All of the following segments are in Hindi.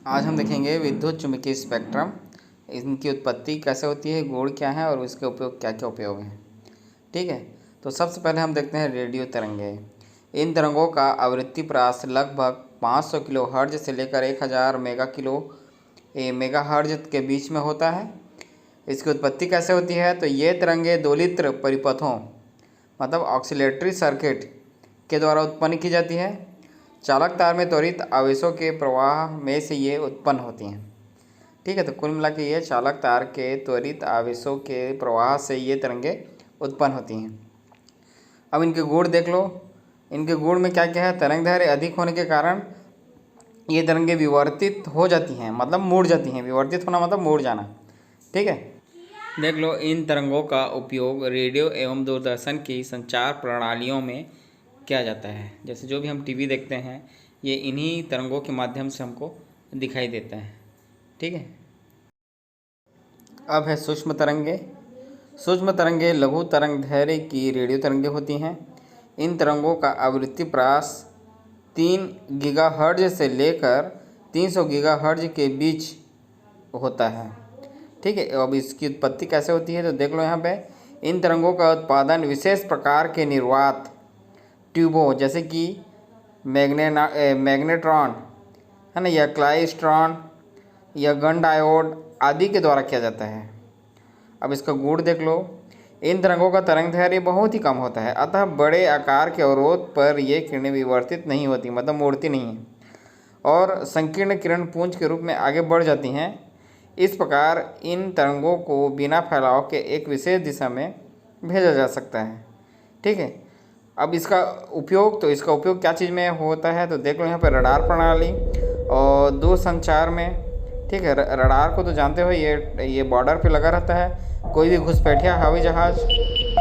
आज हम देखेंगे विद्युत चुम्बकीय स्पेक्ट्रम, इनकी उत्पत्ति कैसे होती है, गुण क्या है और इसके उपयोग क्या क्या उपयोग हैं। ठीक है, तो सबसे पहले हम देखते हैं रेडियो तरंगे। इन तरंगों का आवृत्ति प्रास लगभग 500 किलो हर्ज से लेकर 1000 मेगा हर्ज के बीच में होता है। इसकी उत्पत्ति कैसे होती है, तो ये तरंगे दोलित्र परिपथों मतलब ऑक्सीलेटरी सर्किट के द्वारा उत्पन्न की जाती है। चालक तार में त्वरित आवेशों के प्रवाह में से ये उत्पन्न होती हैं। ठीक है, तो कुल मिला के ये चालक तार के त्वरित आवेशों के प्रवाह से ये तरंगे उत्पन्न होती हैं। अब इनके गुण देख लो। इनके गुण में क्या क्या है, तरंग दैर्घ्य अधिक होने के कारण ये तरंगे विवर्तित हो जाती हैं, मतलब मुड़ जाती हैं। विवर्तित होना मतलब मुड़ जाना। ठीक है, देख लो, इन तरंगों का उपयोग रेडियो एवं दूरदर्शन की संचार प्रणालियों में किया जाता है। जैसे जो भी हम टीवी देखते हैं ये इन्हीं तरंगों के माध्यम से हमको दिखाई देता है। ठीक है, अब है सूक्ष्म तरंगे। सूक्ष्म तरंगे लघु तरंग दैर्घ्य की रेडियो तरंगे होती हैं। इन तरंगों का आवृत्ति प्रास 3 गीगाहर्ट्ज से लेकर 300 गीगाहर्ट्ज के बीच होता है। ठीक है, अब इसकी उत्पत्ति कैसे होती है, तो देख लो यहाँ पे। इन तरंगों का उत्पादन विशेष प्रकार के निर्वात ट्यूबों जैसे कि मैग्नेट्रॉन है ना, या क्लाइस्ट्रॉन या गन डायोड आदि के द्वारा किया जाता है। अब इसका गुण देख लो। इन तरंगों का तरंग दैर्घ्य बहुत ही कम होता है, अतः बड़े आकार के अवरोध पर ये किरणें विवर्तित नहीं होती, मतलब मोड़ती नहीं हैं और संकीर्ण किरण पुंज के रूप में आगे बढ़ जाती हैं। इस प्रकार इन तरंगों को बिना फैलाव के एक विशेष दिशा में भेजा जा सकता है। ठीक है, अब इसका उपयोग, तो इसका उपयोग क्या चीज़ में होता है, तो देख लो यहाँ पर रडार प्रणाली और दूरसंचार में। ठीक है, रडार को तो जानते हो, ये बॉर्डर पे लगा रहता है। कोई भी घुसपैठिया हवाई जहाज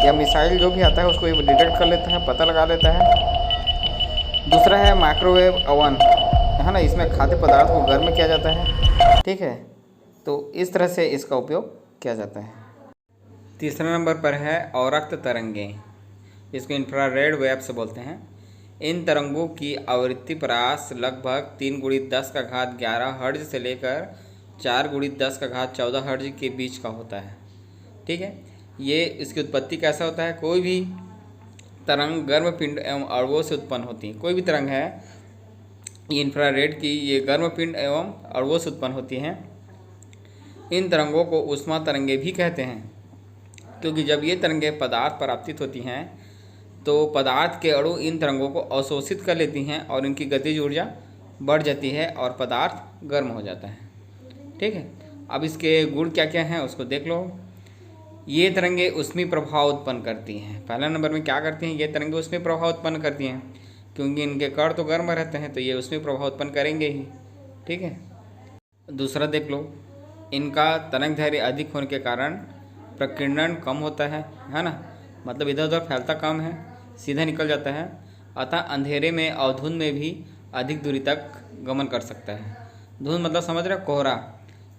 या मिसाइल जो भी आता है उसको ये डिटेक्ट कर लेता है, पता लगा लेता है। दूसरा है माइक्रोवेव ओवन, है ना, इसमें खाद्य पदार्थ को गर्म किया जाता है। ठीक है, तो इस तरह से इसका उपयोग किया जाता है। तीसरे नंबर पर है अवरक्त तरंगे, इसको इंफ्रारेड वेव से बोलते हैं। इन तरंगों की आवृत्ति परास लगभग 3 × 10⁻11 हर्ट्ज से लेकर 4 × 10⁻14 हर्ट्ज के बीच का होता है। ठीक है, ये इसकी उत्पत्ति कैसा होता है, कोई भी तरंग गर्म पिंड एवं अणुओं से उत्पन्न होती है। कोई भी तरंग है ये इंफ्रारेड की, ये गर्म पिंड एवं अणुओं से उत्पन्न होती हैं। इन तरंगों को ऊष्मा तरंगे भी कहते हैं, क्योंकि जब ये तरंगे पदार्थ पर आपतित होती हैं तो पदार्थ के अणु इन तरंगों को अवशोषित कर लेती हैं और इनकी गतिज ऊर्जा बढ़ जाती है और पदार्थ गर्म हो जाता है। ठीक है, अब इसके गुण क्या क्या हैं उसको देख लो। ये तरंगे ऊष्मीय प्रभाव उत्पन्न करती हैं। पहला नंबर में क्या करती हैं, ये तरंगे ऊष्मीय प्रभाव उत्पन्न करती हैं, क्योंकि इनके कण तो गर्म रहते हैं तो ये ऊष्मीय प्रभाव उत्पन्न करेंगे ही। ठीक है, दूसरा देख लो, इनका तरंग दैर्घ्य अधिक होने के कारण प्रकीर्णन कम होता है ना, मतलब इधर उधर फैलता कम है, सीधा निकल जाता है। अतः अंधेरे में और धुंध में भी अधिक दूरी तक गमन कर सकता है। धुंध मतलब समझ रहे हो, कोहरा।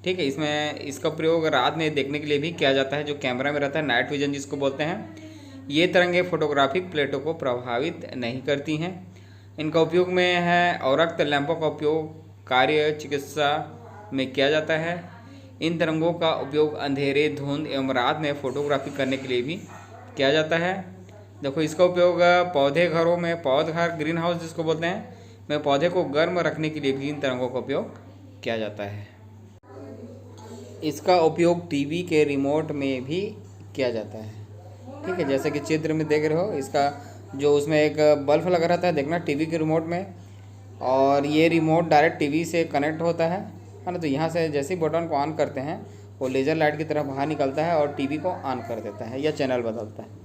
ठीक है, इसमें इसका प्रयोग रात में देखने के लिए भी किया जाता है, जो कैमरा में रहता है, नाइट विजन जिसको बोलते हैं। ये तरंगे फोटोग्राफिक प्लेटों को प्रभावित नहीं करती हैं। इनका उपयोग में है अवरक्त लैंपों का उपयोग कार्य चिकित्सा में किया जाता है। इन तरंगों का उपयोग अंधेरे, धुंध एवं रात में फोटोग्राफी करने के लिए भी किया जाता है। देखो, इसका उपयोग पौधे घरों में, पौधघर ग्रीन हाउस जिसको बोलते हैं, में पौधे को गर्म रखने के लिए भी इन तरंगों का उपयोग किया जाता है। इसका उपयोग टीवी के रिमोट में भी किया जाता है। ठीक है, जैसे कि चित्र में देख रहे हो, इसका जो उसमें एक बल्ब लगा रहता है, देखना टीवी के रिमोट में, और ये रिमोट डायरेक्ट टीवी से कनेक्ट होता है ना। तो यहाँ से जैसे ही बटन को ऑन करते हैं वो लेज़र लाइट की तरह बाहर निकलता है और टीवी को ऑन कर देता है या चैनल बदलता है।